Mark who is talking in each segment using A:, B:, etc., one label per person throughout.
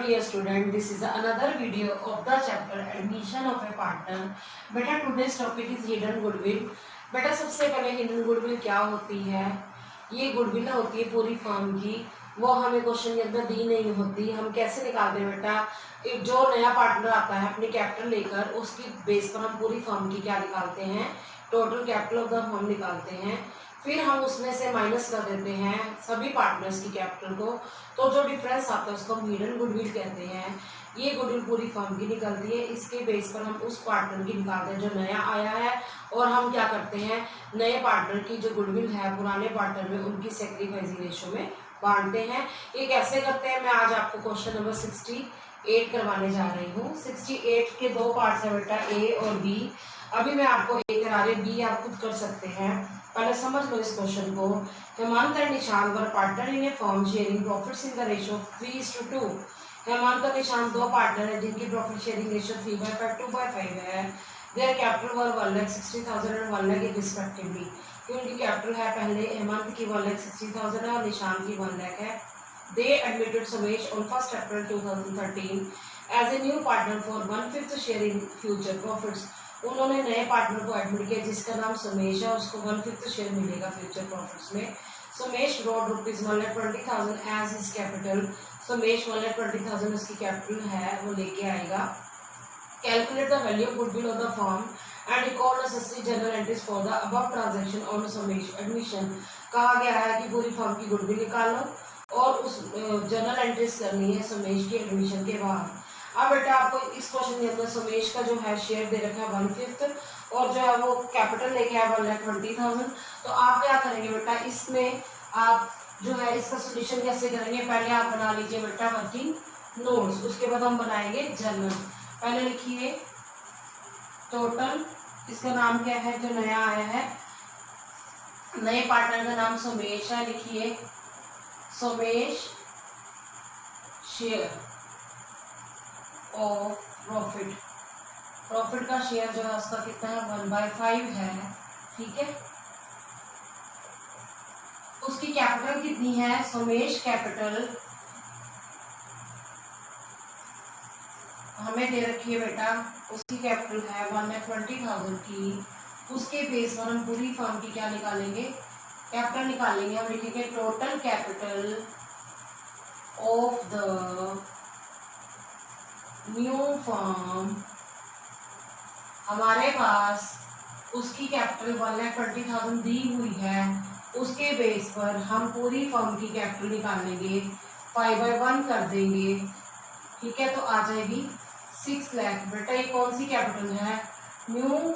A: dear student, this is another video of the chapter admission of a partner. बेटा today's topic is hidden goodwill. बेटा सबसे पहले hidden goodwill क्या होती है? ये गुडविल होती है पूरी फर्म की, वो हमें क्वेश्चन के अंदर दी नहीं होती। हम कैसे निकालते हैं बेटा? एक जो नया पार्टनर आता है अपनी कैपिटल लेकर, उसकी बेस पर हम पूरी फर्म की क्या निकालते हैं? Total capital of the firm निकालते हैं। फिर हम उसमें से माइनस कर देते हैं सभी पार्टनर्स की कैपिटल को, तो जो डिफरेंस आता है उसको हम हिडन गुडविल कहते हैं। ये गुडविल पूरी फर्म की निकलती है। इसके बेस पर हम उस पार्टनर की निकालते हैं जो नया आया है, और हम क्या करते हैं, नए पार्टनर की जो गुडविल है पुराने पार्टनर में उनकी सैक्रिफाइस रेशो में बांटते हैं। ये कैसे करते हैं, मैं आज आपको क्वेश्चन नंबर 68 करवाने जा रही हूँ। 68 के दो पार्ट्स है बेटा, ए और बी। अभी मैं आपको ए करा रही, बी आप खुद कर सकते हैं। पहले समझ लो इस क्वेश्चन को। Hemant and Nishant were partner in a firm sharing profits in the ratio 3:2। Hemant और निशांत दो पार्टनर हैं जिनकी प्रॉफिट शेयरिंग रेशियो 3/5 2/5 है। Their capital were 1,60,000 and 1 lakh respectively. उनकी कैपिटल है, पहले हेमंत की 1,60,000 है और निशांत की 1 लाख है। They admitted Sumesh on 1 April 2013 as a new partner for 1/5 share in future profits. उन्होंने नए पार्टनर को एडमिट किया जिसका नाम सुमेश है, उसको 1/5 शेयर मिलेगा फ्यूचर प्रॉफिट्स में। Sumesh brought rupees 1,20,000 as his capital. Sumesh 1,20,000 उसकी कैपिटल है, वो लेके आएगा। Calculate the value of goodwill of the firm and record necessary journal entries for the above transaction on Sumesh admission. कहा गया है कि पूरी फर्म की गुडविल निकालो और उस जनरल एंट्रीज करनी है सुमेश की एडमिशन के बाद। अब बेटा आपको इस क्वेश्चन के अंदर सुमेश का जो है शेयर दे रखा है 1/5 और जो है वो कैपिटल लेके आया 1,20,000। तो आप क्या करेंगे बेटा, इसमें आप जो है इसका सोल्यूशन कैसे करेंगे, पहले आप बना लीजिए बेटा वर्किंग नोट्स, उसके बाद हम बनाएंगे जर्नल। पहले लिखिए टोटल, इसका नाम क्या है जो नया आया है, नए पार्टनर का नाम सुमेश है, लिखिए सुमेश शेयर और प्रॉफिट। प्रॉफिट का शेयर जो है उसका कितना है 1/5 है, ठीक है। उसकी कैपिटल कितनी है, सुमेश कैपिटल हमें दे रखी है बेटा, उसकी कैपिटल है 1,20,000 की। उसके बेस पर हम पूरी फर्म की क्या निकालेंगे, कैपिटल निकालेंगे। हम लिखेंगे total capital of the new firm. हमारे पास उसकी कैपिटल 1,20,000 दी हुई है, उसके बेस पर हम पूरी फर्म की कैपिटल निकालेंगे, 5/1 कर देंगे, ठीक है। तो आ जाएगी 6 लाख। बेटा ये कौन सी कैपिटल है, न्यू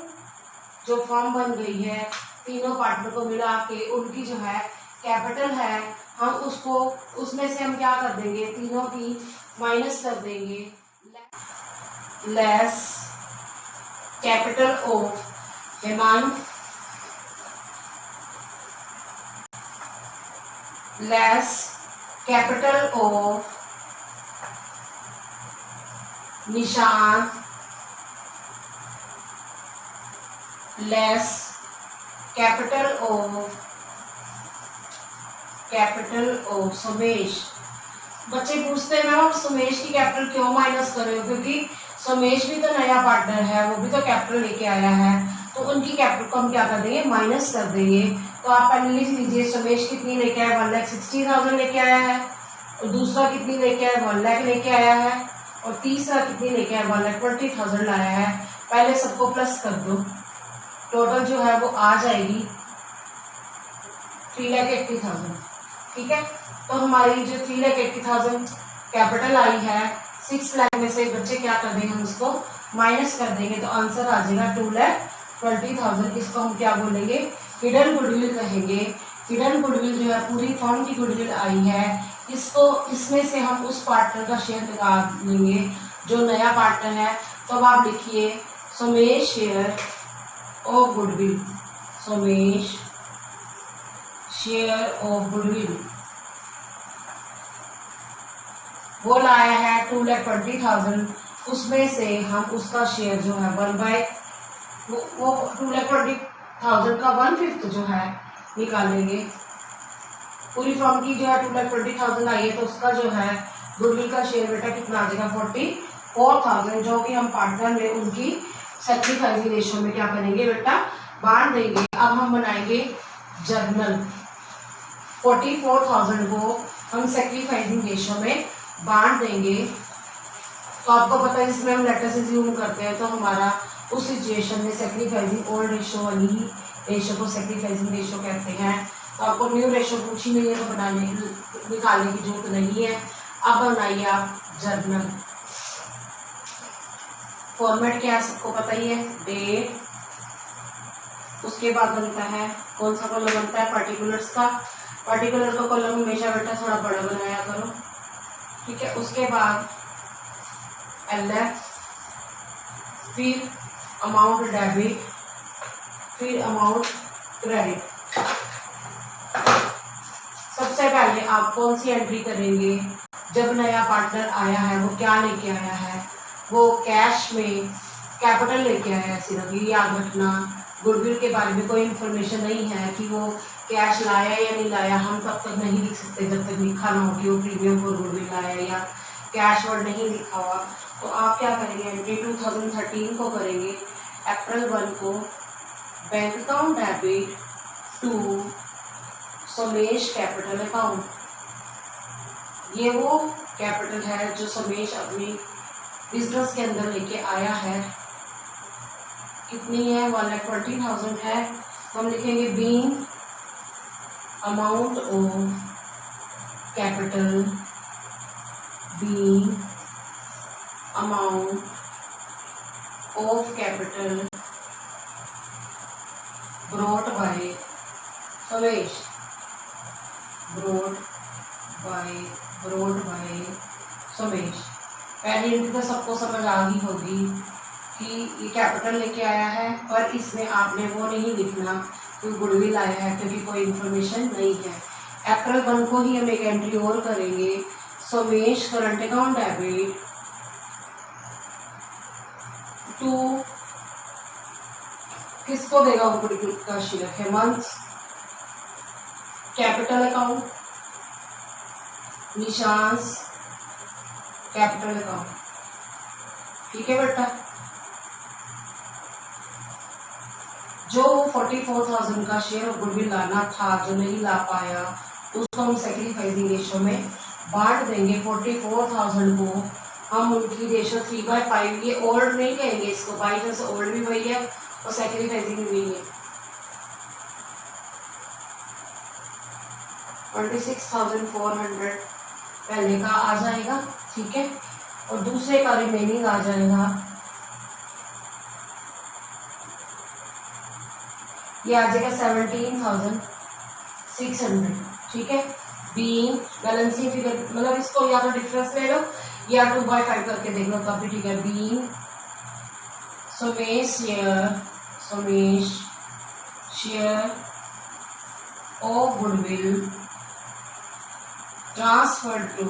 A: जो फर्म बन गई है, तीनों पार्टनर को मिला के उनकी जो है कैपिटल है, हम उसको उसमें से हम क्या कर देंगे, तीनों की माइनस कर देंगे, less capital of Hemant less capital of Nishant less capital of Sumesh. बच्चे पूछते हैं मैम सुमेश की कैपिटल क्यों माइनस कर रहे हो, क्योंकि सुमेश भी तो नया पार्टनर है, वो भी तो कैपिटल लेके आया है, तो उनकी कैपिटल को हम क्या कर देंगे, माइनस कर देंगे। तो आप पहले लिख लीजिए सुमेश कितनी लेके आया, 1,60,000 लेके आया है, और दूसरा कितनी लेके आया 1 लाख लेके आया है, और तीसरा कितनी लेके आया 1,20,000 लाया है। पहले सबको प्लस कर दो, टोटल जो है वो आ जाएगी 3,80,000, ठीक है। तो हमारी जो 3,80,000 कैपिटल आई है, 6 लाख में से बच्चे क्या कर देंगे, हम उसको माइनस कर देंगे, तो आंसर आ जाएगा 2,20,000। इसको हम क्या बोलेंगे, हिडन गुडविल कहेंगे। हिडन गुडविल जो है पूरी फर्म की गुडविल आई है, इसको इसमें से हम उस पार्टनर का शेयर निकाल लेंगे जो नया पार्टनर है। तो अब आप लिखिए Sumesh share of goodwill, Sumesh share of goodwill वो लाया है 2,20,000, उसमें से हम उसका शेयर जो है 2,20,000 का 1/5 जो है निकालेंगे। पूरी फर्म की जो है 2,20,000 आई है, तो उसका जो है गुडविल का शेयर बेटा कितना आ जाएगा 44,000, जो कि हम पार्टनर में उनकी सैक्रिफाइसिंग रेशियो में क्या करेंगे बेटा, बांट देंगे। अब हम बनाएंगे जर्नल। 44,000 को हम सैक्रिफाइसिंग रेशियो में बांट देंगे। तो आपको पता है इसमें हम लेटर से ज्यूम करते हैं, तो हमारा उस सिचुएशन में सैक्रिफाइसिंग ओल्ड रेशियो वाली रेशियो को सैक्रिफाइसिंग रेशियो कहते हैं। तो आपको न्यू रेशियो पूछी नहीं है तो बनाने निकालने की जरूरत नहीं है। अब बनाइए आप जर्नल। फॉर्मेट क्या है सबको पता ही है, डेट, उसके बाद बनता है कौन सा कॉलम बनता है, पार्टिकुलर्स का। पार्टिकुलर का कॉलम हमेशा बेटा थोड़ा बड़ा बनाया करो, ठीक है। उसके बाद LF, फिर अमाउंट डेबिट, फिर अमाउंट क्रेडिट। सबसे पहले आप कौन सी एंट्री करेंगे, जब नया पार्टनर आया है वो क्या लेके आया है, वो कैश में कैपिटल लेके आया है। सिर्फ ये याद रखना, गुडविल के बारे में कोई इन्फॉर्मेशन नहीं है कि वो कैश लाया या नहीं लाया, हम तब तक नहीं लिख सकते जब तक लिखा ना हो कि वो प्रीमियम फॉर गुडविल लाया या कैश वर्ड नहीं लिखा हुआ। तो आप क्या करेंगे, एंट्री 2013 को करेंगे, अप्रैल 1 को bank account debit to Samesh capital account. ये वो कैपिटल है जो समेश अपनी बिजनेस के अंदर लेके आया है। कितनी है, 1,20,000 है। तो हम लिखेंगे being amount of capital, being amount of capital brought by Samesh, brought by Samesh. पहली एंट्री तो सबको समझ आ गई होगी कि ये कैपिटल लेके आया है, पर इसमें आपने वो नहीं लिखना कि गुडविल आया है क्योंकि कोई इन्फॉर्मेशन नहीं है। अप्रैल 1 को ही हम एक एंट्री और करेंगे, Samesh current account debit to, किसको देगा वो गुडविल का share, Hemant capital account, Nishant's capital account, ठीक है बेटा। जो 44,000 का शेयर ऑफ गुडविल लाना था जो नहीं ला पाया, उसको हम सैक्रिफाइसिंग रेशियो में बांट देंगे। 44,000 को हम उनकी रेशियो 3/5, ये ओल्ड नहीं कहेंगे इसको, बाई चांस ओल्ड भी वही है और सैक्रिफाइसिंग भी वही है। 26,400 पहले का आ जाएगा, ठीक है, और दूसरे का रिमेनिंग आ जाएगा, ये आ जाएगा 17,600, ठीक है। बीइंग बैलेंसिंग फिगर, मतलब इसको या तो डिफरेंस ले लो या 2/5 करके देख लो तब भी ठीक है। Being Samesh share of goodwill transferred to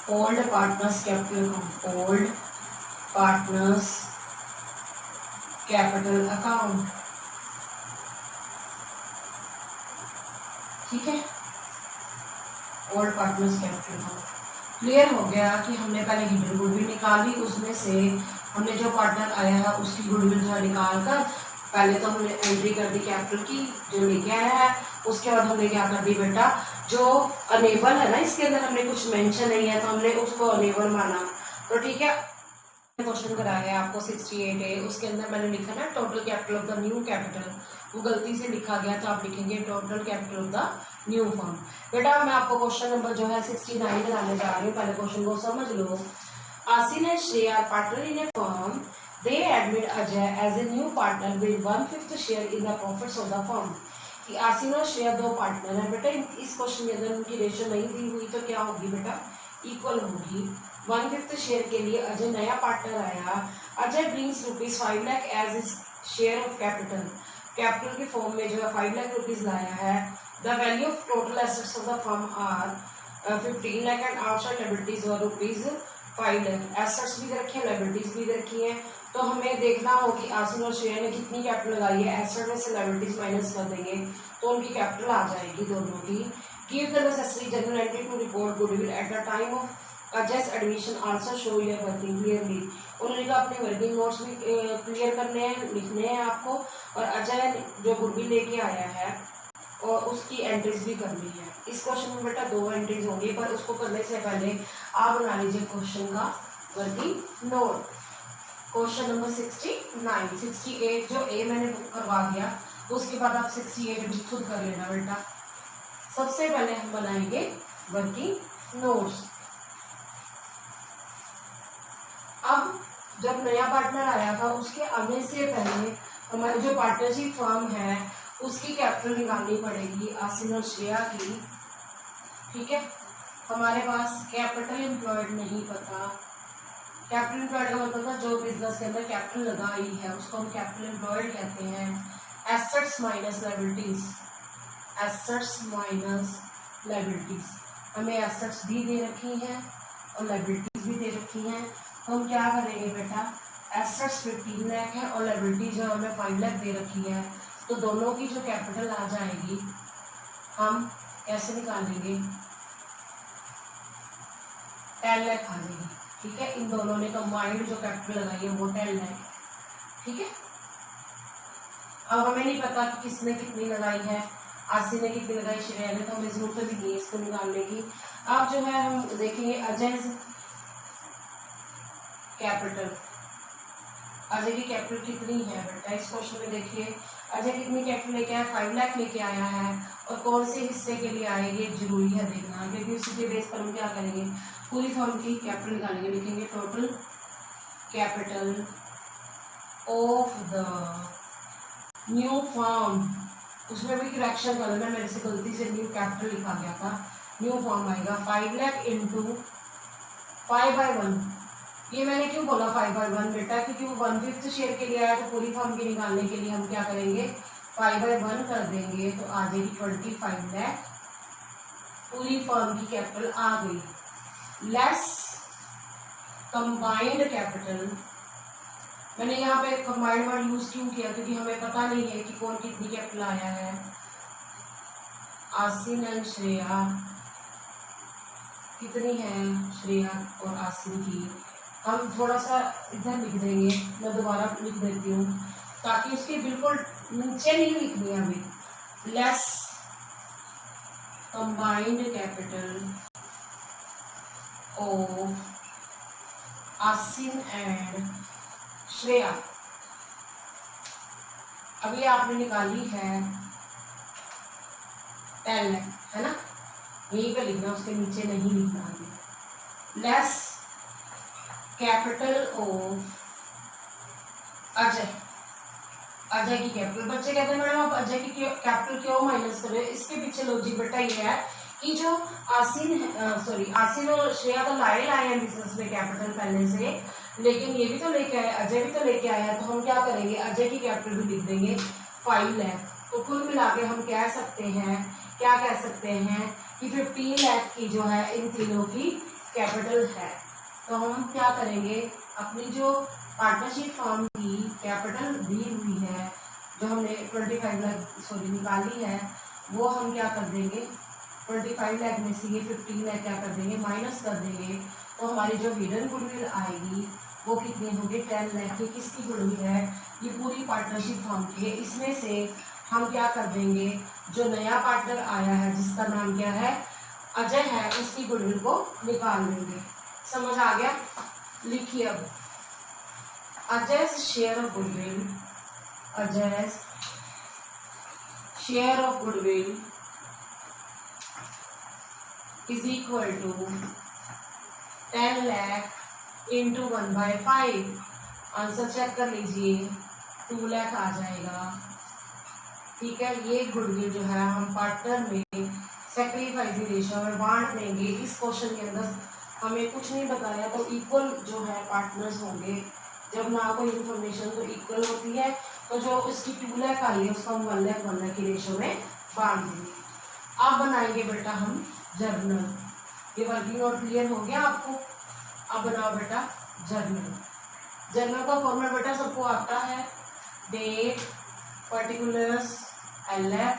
A: old partners capital account, old partners capital account, ठीक है, old partners capital account. Clear हो गया कि हमने पहले हिडन गुडविल निकाली, उसमें से हमने जो पार्टनर आया है उसकी गुडविल जो निकाल कर पहले तो हमने एंट्री कर दी कैपिटल की जो लेके आया है, उसके बाद हमने क्या कर दी बेटा, जो अनेबल है ना इसके अंदर हमने कुछ मेंशन नहीं है तो हमने उसको अनेबल माना। तो ठीक है, क्वेश्चन कराया है आपको 68 है, उसके अंदर मैंने लिखा ना total capital of the new capital, वो गलती से लिखा गया तो आप लिखेंगे total capital of the new firm. बेटा मैं आपको क्वेश्चन नंबर जो है 69 कराने जा रही हूँ, पहले क्वेश्चन को समझ लो। Asin and Shreya are partner in a firm, they admit Ajay as a new partner with 1/5 share in the profits of the firm। कि आसिन और श्रेया दो पार्टनर है बेटा, इस क्वेश्चन में अगर उनकी रेशियो नहीं दी हुई तो क्या होगी बेटा, इक्वल होगी। 1/5 शेयर के लिए अजय नया पार्टनर आया, Ajay brings ₹5 lakh as is share of capital, capital के फॉर्म में जो है 5 लाख रुपीज लाया है। The value of total assets of the firm are 15 lakh and outside liabilities were ₹5 lakh. Assets भी रखी है, लायबिलिटीज भी रखी है, तो हमें देखना हो कि आसिन और श्रेया ने कितनी कैपिटल लगाई है। एसेट में से लायबिलिटीज माइनस कर देंगे तो उनकी कैपिटल आ जाएगी दोनों की। Give the necessary journal entry to report goodwill at the time of Ajay's admission also show your working clearly. उन्होंने कहा अपने वर्किंग नोट्स भी क्लियर करने हैं, लिखने हैं आपको, और अजय जो गुडविल लेके आया है और उसकी एंट्रीज भी करनी है। इस क्वेश्चन में बेटा 2 एंट्रीज होंगी, पर उसको करने से पहले आप बना लीजिए क्वेश्चन का वर्किंग नोट। क्वेश्चन नंबर 69 68 जो ए मैंने करवा दिया, उसके बाद आप 68 भी खुद कर लेना बेटा। सबसे पहले हम बनाएंगे वर्किंग नोट्स। अब जब नया पार्टनर आया था उसके आने से पहले हमारी जो पार्टनरशिप फर्म है उसकी कैपिटल निकालनी पड़ेगी आसिन और श्रेया की। ठीक है, हमारे पास कैपिटल एम्प्लॉयड नहीं पता। कैपिटल एम्प्लॉयड का मतलब था जो बिजनेस के अंदर कैपिटल लगाई है उसको हम कैपिटल एम्प्लॉयड कहते हैं। Assets minus liabilities, assets minus liabilities, हमें एसेट्स भी दे रखी हैं और लायबिलिटीज भी दे रखी हैं। तो हम क्या करेंगे बेटा, एसेट्स 15 लाख है और लायबिलिटी जो हमें 5 लाख दे रखी है, तो दोनों की जो कैपिटल आ जाएगी हम कैसे निकालेंगे, 10 लाख आ जाएगी। ठीक है, इन दोनों ने कंबाइंड जो कैपिटल लगाई है वो 10 लाख। ठीक है, अब हमें नहीं पता कि किसने कितनी लगाई है, आसिन ने कितनी लगाई, श्रेया ने, तो हमें जरूरत भी नहीं है इसको निकालने की। अब जो है हम देखेंगे अजय कैपिटल, अजय की कैपिटल कितनी है बेटा। इस क्वेश्चन में देखिए अजय कितनी कैपिटल लेके आया, 5 लाख लेके आया है, और कौन से हिस्से के लिए आएगी जरूरी है देखना, क्योंकि उसी के बेस पर हम क्या करेंगे, पूरी फर्म की कैपिटल निकालेंगे। लिखेंगे total capital of the new firm, उसमें भी करेक्शन कर लेना, मेरे से गलती से न्यू कैपिटल लिखा गया था, न्यू फर्म आएगा 5 लाख इंटू 5/1। ये मैंने क्यों बोला 5/1 बेटा, क्योंकि वो 1/5 शेयर के लिए आया, तो पूरी फर्म की निकालने के लिए हम क्या करेंगे 5/1 कर देंगे, तो आ जाएगी 25 लाख, पूरी फर्म की कैपिटल आ गई। लेस कंबाइंड कैपिटल, मैंने यहाँ पे कंबाइंड वर्ड यूज क्यों किया, क्योंकि हमें पता नहीं है कि कौन कितनी कैपिटल आया है। आसिन एंड श्रेया कितनी है, श्रेया और आसिन की, हम थोड़ा सा इधर लिख देंगे, मैं दोबारा लिख देती हूँ ताकि उसके बिल्कुल नीचे नहीं लिखनी है हमें। Less combined capital of Asin and Shreya, अभी आपने निकाली है 10 लाख, है ना, यहीं पे लिखना, उसके नीचे नहीं लिखना है। Less capital of Ajay, Ajay की कैपिटल, बच्चे कहते हैं मैडम आप अजय की कैपिटल क्यों माइनस कर रहे हैं, इसके पीछे लॉजिक बेटा ये है कि जो आसिन और श्रेया तो लाए हैं बिजनेस में कैपिटल पहले से, लेकिन ये भी तो लेके आए, अजय भी तो लेके आया है, तो हम क्या करेंगे अजय की कैपिटल भी लिख देंगे 5 लाख। तो कुल मिला के हम कह सकते हैं कि 15 लाख की जो है इन तीनों की कैपिटल है। तो हम क्या करेंगे, अपनी जो पार्टनरशिप फर्म की कैपिटल दी हुई है जो हमने 25 लाख निकाली है, वो हम क्या कर देंगे 25 लाख में से ये 15 लाख क्या कर देंगे माइनस कर देंगे, तो हमारी जो हिडन गुडविल आएगी वो कितनी होगी 10 लाख की। किसकी गुडविल है, ये पूरी पार्टनरशिप फर्म की है। इसमें से हम क्या कर देंगे, जो नया पार्टनर आया है जिसका नाम क्या है अजय है, उसकी गुडविल को निकाल लेंगे। समझ आ गया, लिखिए अब Ajay share of goodwill, Ajay share of goodwill is equal to 10 lakh into 1/5। Answer check कर लीजिए, 2 लाख आ जाएगा। ठीक है, ये गुडविल जो है हम पार्टनर में सेक्रीफाइस रेशियो में बांट देंगे। इस क्वेश्चन के अंदर हमें कुछ नहीं बताया, तो इक्वल जो है पार्टनर्स होंगे, जब ना कोई इन्फॉर्मेशन तो इक्वल होती है, तो जो उसकी 2 लाख आई है उसको हम 1 लाख की रेशियो में बांट देंगे। अब बनाएंगे बेटा हम जर्नल। ये वर्किंग नोट क्लियर हो गया आपको, अब बनाओ बेटा जर्नल। जर्नल का फॉर्मेट बेटा सबको आता है, date, particulars, LF,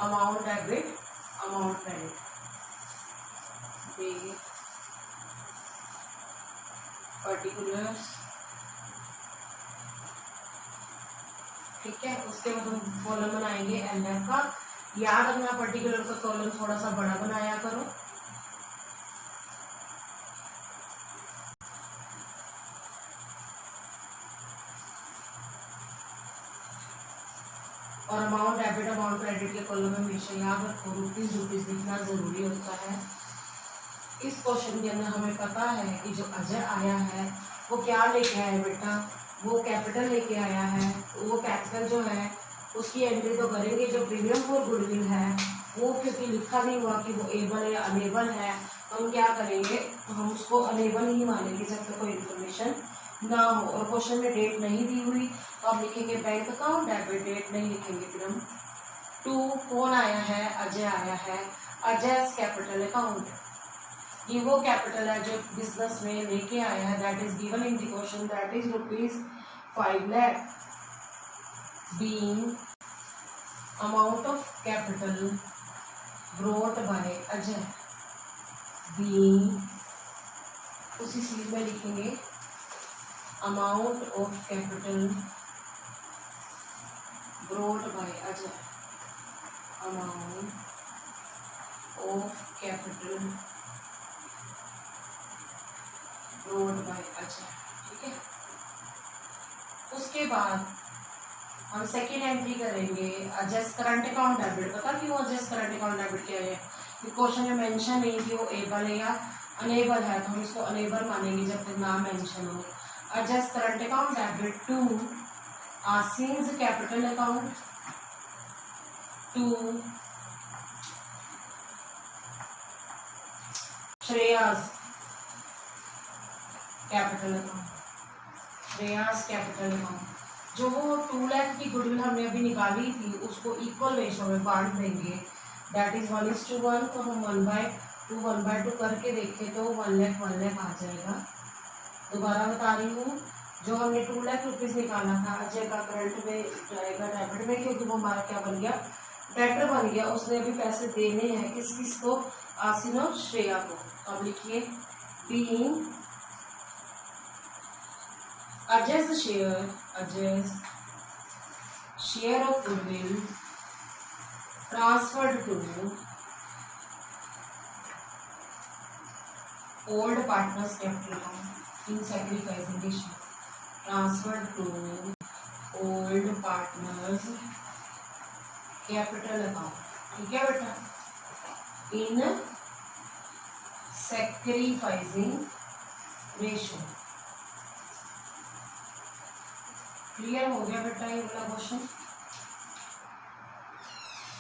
A: amount debit, amount credit, date, particulars, ठीक है। उसके बाद हम कॉलम बनाएंगे एलएफ का। याद रखना पर्टिकुलर का कॉलम थोड़ा सा बड़ा बनाया करो। और अमाउंट डेबिट, अमाउंट क्रेडिट के कॉलम में हमेशा याद रखो रुपीज लिखना जरूरी होता है। इस क्वेश्चन के अंदर हमें पता है कि जो अजय आया है वो क्या लेके आया है बेटा, वो कैपिटल लेके आया है। वो कैपिटल जो है उसकी एंट्री तो करेंगे। जो प्रीमियम फॉर गुडविल है वो क्योंकि लिखा नहीं हुआ कि वो एबल या अनेबल है, तो हम क्या करेंगे, तो हम उसको अनेबल ही मानेंगे जब तक कोई इन्फॉर्मेशन ना हो। और क्वेश्चन में डेट नहीं दी हुई तो आप लिखेंगे बैंक अकाउंट डेबिट, डेट नहीं लिखेंगे। फिर हम 2 कौन आया है, अजय आया है, अजय कैपिटल अकाउंट। ये वो कैपिटल है जो बिजनेस में लेके आया है, that is given in the question, that is ₹5 lakh, being amount of capital brought bye Ajay, being, उसी चीज में लिखेंगे amount of capital brought bye Ajay, amount of capital brought bye Ajay, ठीक है। उसके बाद हम सेकेंड एंट्री करेंगे अजय करंट अकाउंट डेबिट। पता क्यों अजय करंट अकाउंट डेबिट किया है, क्वेश्चन में मेंशन नहीं कि वो एबल है या अनेबल है, तो हम इसको अनेबल मानेंगे जब तक नाम मेंशन हो। Ajay current account debit to Asin's capital account, to Shreya's capital account, Shreya's capital account. जो वो 2 लाख की गुडविल हमने अभी निकाली थी उसको इक्वल रेशो में बांट देंगे, दैट इज 1:1। तो हम 1/2 करके देखें तो 1 लाख आ जाएगा। दोबारा बता रही हूँ, जो हमने 2 लाख रुपीज निकाला था अजय का करंट में जाएगा डेबिट में, क्योंकि वो हमारा क्या बन गया, डेटर बन गया। उसने अभी पैसे देने हैं किस किस को, आसिन और श्रेया को। अब लिखिए being अजय's share of goodwill transferred to old partners capital account in sacrificing ratio, transferred to old partners capital account, ठीक है बेटा, in sacrificing ratio। क्लियर हो गया बेटा ये वाला क्वेश्चन,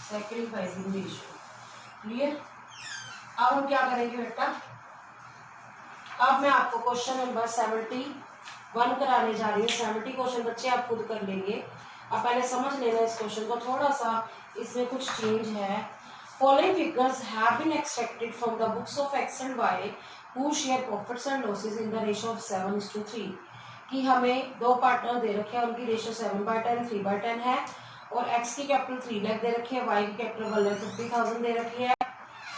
A: सैक्रिफाइसिंग रेशियो क्लियर। अब हम क्या करेंगे बेटा, अब मैं आपको क्वेश्चन नंबर 71 कराने जा रही हूँ। 70 क्वेश्चन बच्चे आप खुद कर लेंगे। अब पहले समझ लेना इस क्वेश्चन को, थोड़ा सा इसमें कुछ चेंज है। Following figures have been extracted from the books of X and Y who share profits and losses in the ratio of 7:3। कि हमें 2 पार्टनर दे रखे हैं, उनकी रेशियो 7/10 3/10 है, और एक्स की कैपिटल 3 लाख दे रखी है, वाई की कैपिटल 1,50,000 दे रखी है,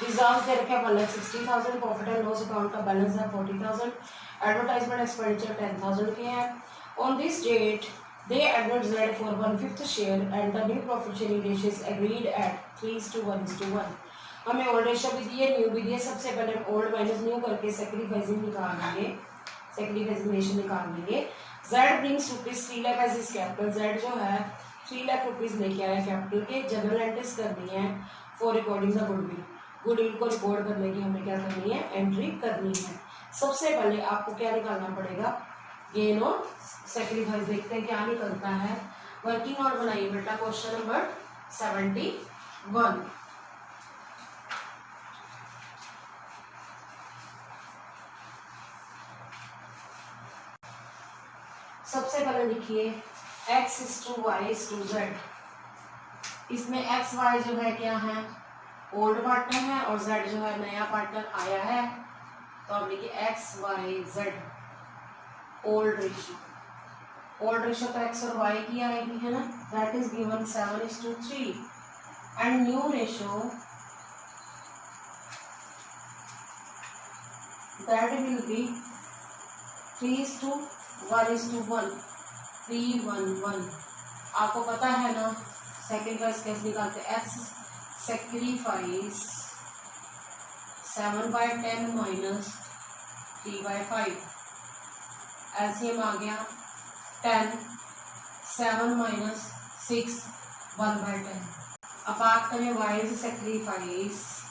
A: रिजर्व दे रखे हैं 1,60,000, प्रॉफिट एंड लॉस अकाउंट का बैलेंस है 40,000, एडवर्टाइजमेंट एक्सपेंडिचर 10,000 के हैं। On this date they admitted Z for 1/5 share and the new profit sharing ratio is agreed at 3:1:1। हमें ओल्ड रेशियो भी दी है, न्यू भी दी है। सबसे पहले हम ओल्ड माइनस न्यू करके सैक्रिफाइसिंग निकाल लेंगे, सैक्रिफाइसिंग रेशियो निकाल लेंगे। Z brings ₹3 lakh as his capital, Z जो है 3 लाख रुपीज लेके आया कैपिटल के। जनरल एंट्रीज करनी है for recording the goodwill, goodwill को रिकॉर्ड करने की हमें क्या करनी है, एंट्री करनी है। सबसे पहले आपको क्या निकालना पड़ेगा, गेन और सैक्रिफाइस। देखते हैं क्या निकलता है। वर्किंग नोट बनाइए बेटा क्वेश्चन नंबर 71। सबसे पहले लिखिए x:y:z। इसमें x y जो है क्या है, ओल्ड पार्टनर है, और z जो है नया पार्टनर आया है। तो अब लिखिए x y z old ratio. Old ratio तो एक्स और वाई की आएगी है ना, that is given 7:3 and new ratio that will be 3:1:1 3:1:1। आपको पता है ना सेक्रीफाइस कैसे निकालते हैं, एक्स सेक्रीफाइस 7/10 माइनस 3/5, एलसीएम आ गया 10, 7 माइनस 6 1/10। अब बात करें Y sacrifice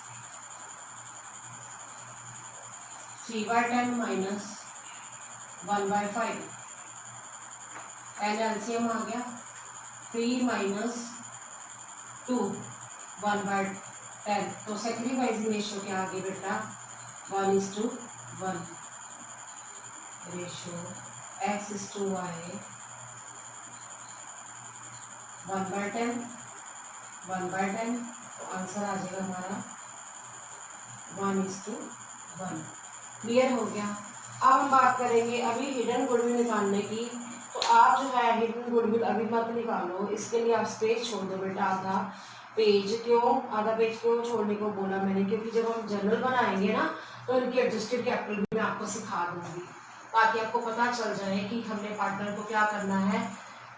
A: 3/10 minus 1/5, L LCM आ गया 3 माइनस 2 1/10। तो सेक्रीफाइस रेशियो क्या आ गई बेटा 1:1 रेशियो x:y 1/10 1/10। तो आंसर आ जाएगा हमारा 1:1। क्लियर हो गया। अब हम बात करेंगे अभी हिडन गुडविल निकालने की। तो आप जो है हिडन गुडविल अभी मत निकालो, इसके लिए आप स्पेस छोड़ दो बेटा आधा पेज। क्यों आधा पेज क्यों छोड़ने को बोला मैंने, क्योंकि जब हम जर्नल बनाएंगे ना तो इनकी एडजस्टेड कैपिटल भी मैं आपको सिखा दूंगी, ताकि आपको पता चल जाए कि हमने पार्टनर को क्या करना है,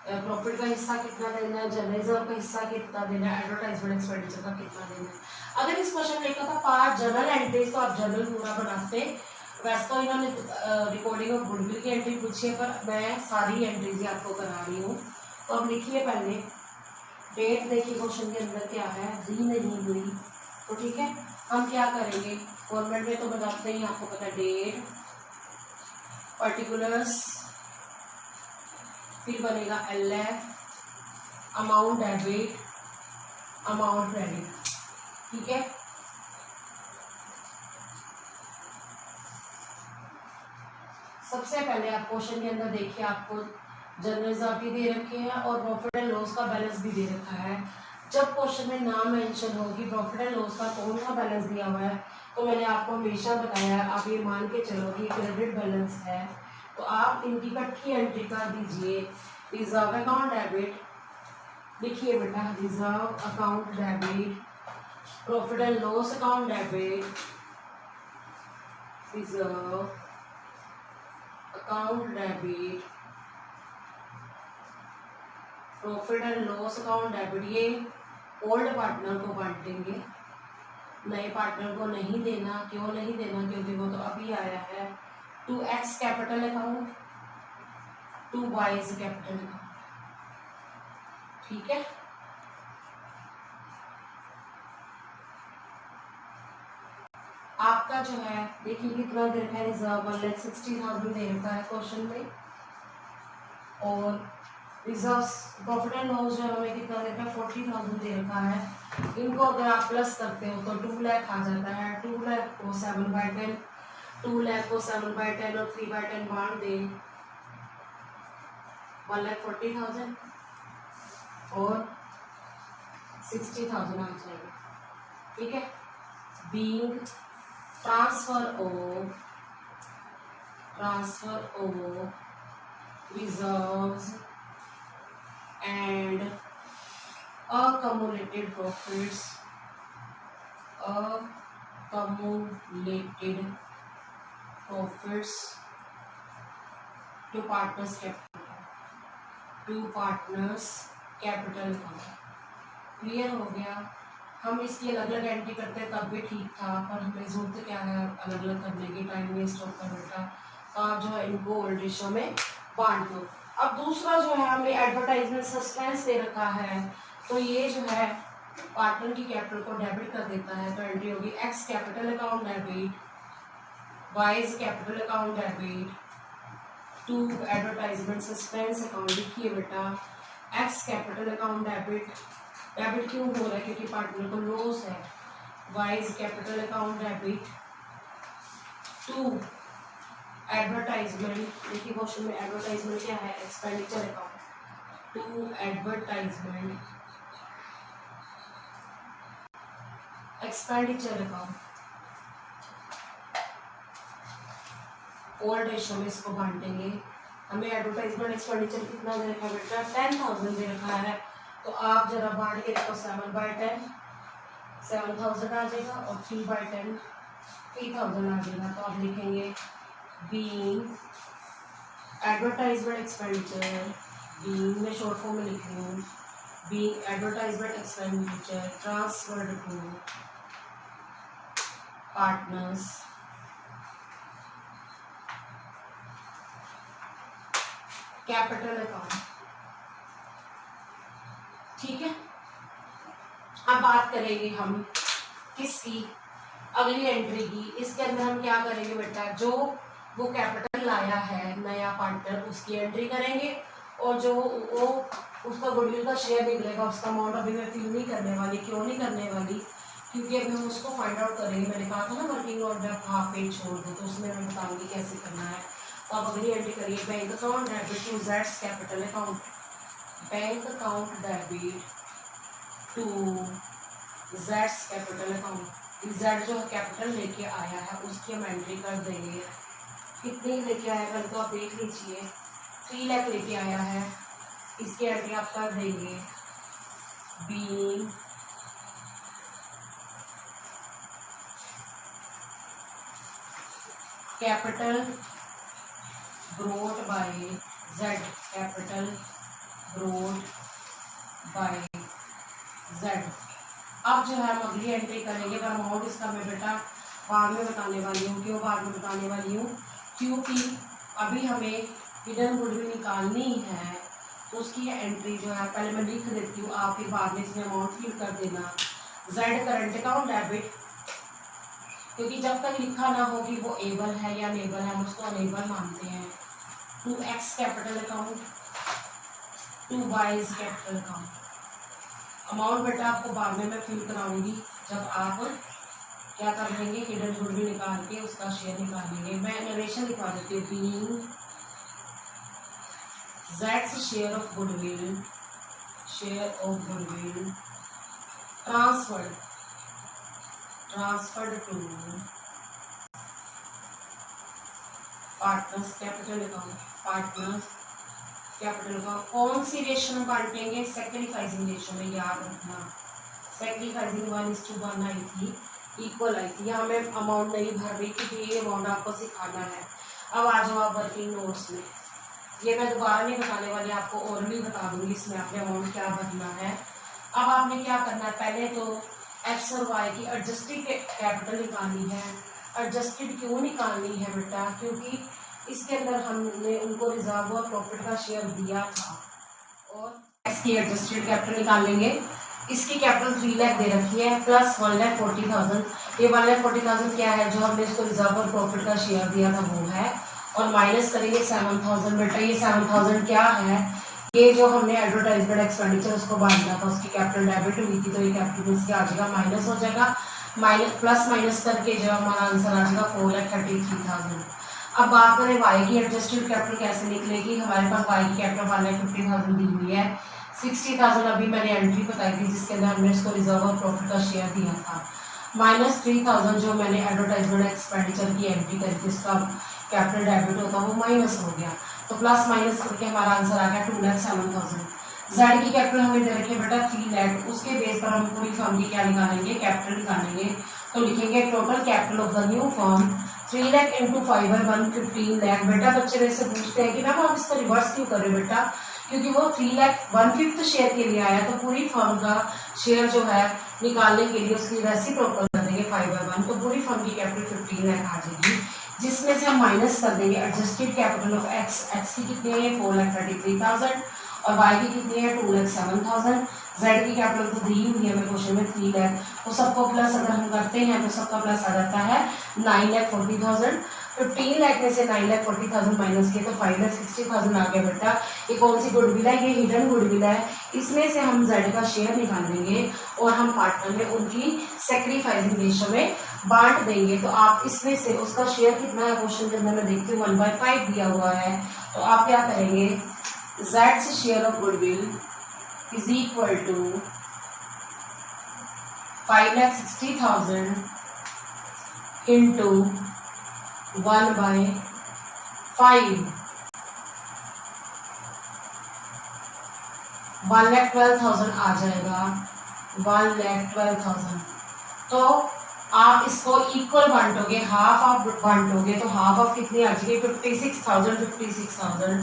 A: प्रॉफिट का हिस्सा कितना देना है, जर्नल रिजर्व का हिस्सा कितना देना है, एडवर्टाइजमेंट एक्सपेंडिचर का कितना देना है। अगर इस क्वेश्चन में लिखा था पार्ट जर्नल एंट्रीज तो आप जर्नल पूरा बनाते। वैसे तो इन्होंने रिकॉर्डिंग ऑफ गुडविल की एंट्री पूछी है, पर मैं सारी एंट्रीज ही आपको करा रही हूँ। तो अब लिखिए पहले डेट, देखिए क्वेश्चन के अंदर क्या है, दी नहीं हुई तो ठीक है। हम क्या करेंगे फॉर्मेट में तो बताते ही आपको पता है, डेट पर्टिकुलर्स, फिर बनेगा LF amount debit amount credit, ठीक है। सबसे पहले आप क्वेश्चन के अंदर देखिए, आपको जनरल रिजर्व भी दे रखे हैं और प्रॉफिट एंड लॉस का बैलेंस भी दे रखा है। जब क्वेश्चन में नाम मेंशन होगी प्रॉफिट एंड लॉस का कौन सा बैलेंस दिया हुआ है, तो मैंने आपको हमेशा बताया आप ये मान के चलो कि क्रेडिट बैलेंस है, तो आप इनकी इकट्ठी एंट्री कर दीजिए। रिजर्व अकाउंट डेबिट लिखिए बेटा, reserve account debit, profit and loss account debit, reserve account debit, profit and loss account debit. ये ओल्ड पार्टनर को बांटेंगे, नए पार्टनर को नहीं देना। क्यों नहीं देना, क्योंकि वो तो अभी आया है। To X capital account, to Y's capital account, ठीक है। आपका जो है देखिए कितना दे रखा है, रिजर्व 1,60,000 दे रखा है क्वेश्चन में, और रिजर्व प्रॉफिट एंड लॉस जो हमें कितना दे रखा है 40,000 दे रखा है। इनको अगर आप प्लस करते हो तो 2 लाख आ जाता है। 2 लाख को 7/10, 2 लाख को 7/10 और 3/10 बांट दे 1,40,000 और 60,000 आ जाएगा, ठीक है। Being transfer of reserves and accumulated profits to partners capital account। Clear हो गया। हम इसकी अलग अलग एंट्री करते हैं तब भी ठीक था, पर हमें जरूरत क्या है अलग अलग करने की, टाइम वेस्ट होता है बेटा। तो आप जो है इनको ओल्ड रेशियो में बांट दो। अब दूसरा जो है हमें एडवर्टाइजमेंट सस्पेंस दे रखा है, तो ये जो है पार्टनर की कैपिटल को डेबिट कर देता है। तो एंट्री होगी X capital account debit, Y's capital account debit, to advertisement suspense account. लिखिए बेटा X capital account debit, debit क्यों हो रहा है क्योंकि पार्टनर को लॉस है। Y's capital account debit, to advertisement, देखिए क्वेश्चन में एडवर्टाइजमेंट क्या है, expenditure account, to advertisement expenditure account. Old ratio में इसको बांटेंगे हमें एडवर्टाइजमेंट एक्सपेंडिचर कितना दे रखा है बेटा, 10,000 दे रखा है। तो आप जरा बांट के देखो, 7/10 7,000 आ जाएगा और 3/10 3,000 आ जाएगा। तो आप लिखेंगे बीइंग एडवर्टाइजमेंट एक्सपेंडिचर, बीइंग में शॉर्ट फॉर्म में लिख रही हूँ, being advertisement expenditure transferred to partners capital account. ठीक है, अब बात करेंगे हम किसकी, अगली एंट्री की। इसके अंदर हम क्या करेंगे बेटा, जो वो कैपिटल लाया है नया पार्टनर उसकी एंट्री करेंगे, और जो वो उसका गुडविल का शेयर निकलेगा उसका अमाउंट अभी मैं फिल नहीं करने वाली। क्यों नहीं करने वाली, क्योंकि अभी हम उसको फाइंड आउट करेंगे। मैंने कहा था ना वर्किंग ऑर्डर हाफ पेज छोड़ दो, तो उसमें मैं बताऊंगी कैसे करना है। तो आप अगली एंट्री करिए, bank account debit to Jades capital account, bank account debit to Jades capital account. Z जो कैपिटल लेके आया है उसकी हम एंट्री कर देंगे। कितनी लेके आया कल तो आप देख लीजिए, 3 लाख लेके आया है, इसकी एंट्री आप कर देंगे being capital brought by Z, capital brought by Z. अब जो है हम अगली एंट्री करेंगे, पर अमाउंट इसका मैं बेटा बाद में बताने वाली हूँ। क्यों बाद में बताने वाली हूँ, क्योंकि अभी हमें हिडन गुडविल निकालनी है, तो उसकी एंट्री जो है पहले मैं लिख देती हूँ, आप फिर बाद में इसमें अमाउंट फिल कर देना। जेड करंट अकाउंट डेबिट, क्योंकि जब तक लिखा ना हो कि वो एबल है या नेबल है, हम उसको अनेबल मानते हैं। To X capital account, to Y's capital account. Amount बेटा आपको बाद में मैं फिल कराऊंगी, जब आप क्या कर लेंगे, हिडन गुडविल निकाल के उसका शेयर निकालेंगे। मैं नरेशन लिखवा देती हूँ, बीइंग जेड्स share of goodwill transferred to partners capital account, partners capital account. कौन सी रेशो में बांटेंगे, सेक्रीफाइसिंग रेशो में, याद रखना। सेक्रीफाइसिंग 1:1 आई थी, इक्वल आई थी। यहाँ मैं अमाउंट नहीं भर रही क्योंकि ये अमाउंट आपको सिखाना है। अब आ जाओ आप वर्किंग नोट्स में, ये मैं दोबारा नहीं बताने वाली, आपको ओरली बता दूंगी इसमें आपने अमाउंट क्या भरना है। अब आपने क्या करना है, पहले तो एक्स और वाई की एडजस्टेड कैपिटल निकालनी है। एडजस्टेड क्यों निकालनी है बेटा, क्योंकि इसके अंदर हमने उनको रिजर्व और प्रॉफिट का शेयर दिया था। और एक्स की एडजस्टेड कैपिटल निकालेंगे, इसकी कैपिटल 3 लाख दे रखी है प्लस 1,40,000। ये 1,40,000 क्या है, जो हमने इसको रिजर्व और प्रॉफिट का शेयर दिया था वो है, और माइनस करेंगे 7,000। बेटा ये 7,000 क्या है, ये जो हमने एडवर्टाइजमेंट एक्सपेंडिचर उसको बांटना था, उसकी कैपिटल डेबिट हुई थी, तो ये कैपिटल इसके आ जाएगा, माइनस हो जाएगा। प्लस माइनस करके जो हमारा आंसर आ जाएगा 4,33,000। अब बात करें वाई की एडजस्टेड कैपिटल कैसे निकलेगी, हमारे पास वाई की कैपिटल 1,50,000 दी हुई है। 60,000 अभी मैंने एंट्री बताई थी जिसके अंदर हमने इसको रिजर्व और प्रॉफिट का शेयर दिया था, माइनस 3,000 जो मैंने एडवर्टाइजमेंट एक्सपेंडिचर की एंट्री करी थी, इसका कैपिटल डेबिट होता वो माइनस हो गया, तो प्लस माइनस करके हमारा आंसर आ गया 2,07,000। जेड की कैपिटल हमें दे रखी है बेटा 3 लाख, उसके बेस पर हम पूरी फर्म की क्या निकालेंगे, कैपिटल निकालेंगे। तो लिखेंगे total capital of the new firm 3 lakh into 5/1 15 lakh. बेटा बच्चे मेरे से पूछते हैं कि मैम आप इसको रिवर्स क्यों कर रहे हो बेटा, क्योंकि वो 3 लाख 1/5 शेयर के लिए आया, तो पूरी फर्म का शेयर जो है निकालने के लिए उसकी वैसी प्रॉपर कर देंगे 5/1, तो पूरी फर्म की कैपिटल 15 लाख आ जाएगी, जिसमें से हम माइनस कर देंगे adjusted capital of x. X की कितनी है 4,33,000 और वाई की कितनी है 2,07,000। जेड की कैपिटल तो दी हुई है क्वेश्चन में 3 लाख, तो सबको प्लस अगर हम करते हैं तो सबका प्लस आ जाता है 9,40,000। 15 लाख में से 9,40,000 माइनस किए तो 5,60,000 आ गया बेटा। ये कौन सी गुडविल है, ये हिडन गुडविल है, इसमें से हम जेड का शेयर निकालेंगे और हम पार्टनर में उनकी सेक्रीफाइसिंग रेशो में बांट देंगे। तो आप इसमें से उसका शेयर कितना है क्वेश्चन के अंदर मैं देखती हूँ 1/5 दिया हुआ है, तो आप क्या करेंगे, Z share of goodwill is equal to 5,60,000 into 1/5। 1,12,000 आ जाएगा, 1,12,000। तो आप इसको इक्वल बांटोगे, हाफ आप बांटोगे तो हाफ ऑफ कितनी आ जाएगी, 56,000, 56,000।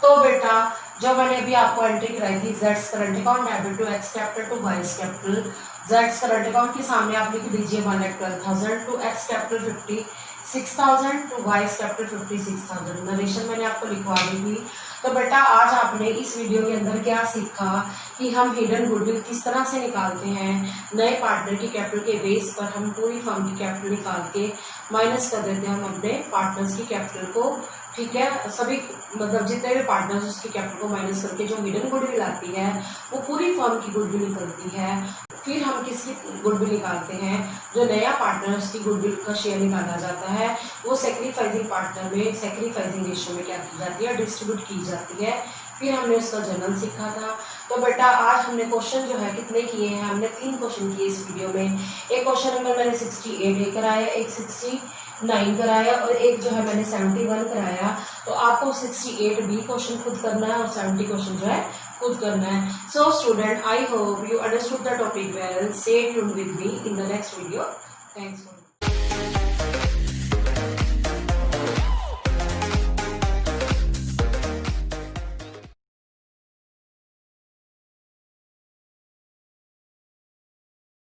A: तो बेटा जो मैंने अभी आपको एंट्री कराई थी, Jades current account debit to X capital to vice capital, Jades current account के सामने आप लिख दीजिए 1,12,000 to X capital 56,000 to vice capital 56,000। Narration मैंने आपको लिखवा दी थी। तो बेटा आज आपने इस वीडियो के अंदर क्या सीखा कि हम हिडन गुडविल किस तरह से निकालते हैं। नए पार्टनर की कैपिटल के बेस पर हम पूरी फर्म की कैपिटल निकाल के माइनस कर देते हैं हम अपने पार्टनर्स की कैपिटल को, ठीक है। सभी मतलब जितने भी पार्टनर्स उसकी कैपिटल को माइनस करके जो हिडन गुडविल आती है वो पूरी फर्म की गुडविल निकलती है। फिर हम किसकी गुडविल निकालते हैं, जो नया पार्टनर्स की गुडविल का शेयर निकाला जाता है वो सेक्रीफाइसिंग पार्टनर में सेक्रीफाइसिंग रेशियो में क्या की जाती है, डिस्ट्रीब्यूट की जाती है। फिर हमने उसका जर्नल सीखा था। तो बेटा आज हमने क्वेश्चन जो है कितने किए हैं, हमने 3 क्वेश्चन किए इस वीडियो में। एक क्वेश्चन नंबर मैंने 68A कराया, एक 69 कराया और एक जो है मैंने 71 कराया। तो आपको 68B क्वेश्चन खुद करना है और 70 क्वेश्चन जो है खुद करना है। So student, I hope you understood the topic well. Stay tuned with me in the next video. Thanks for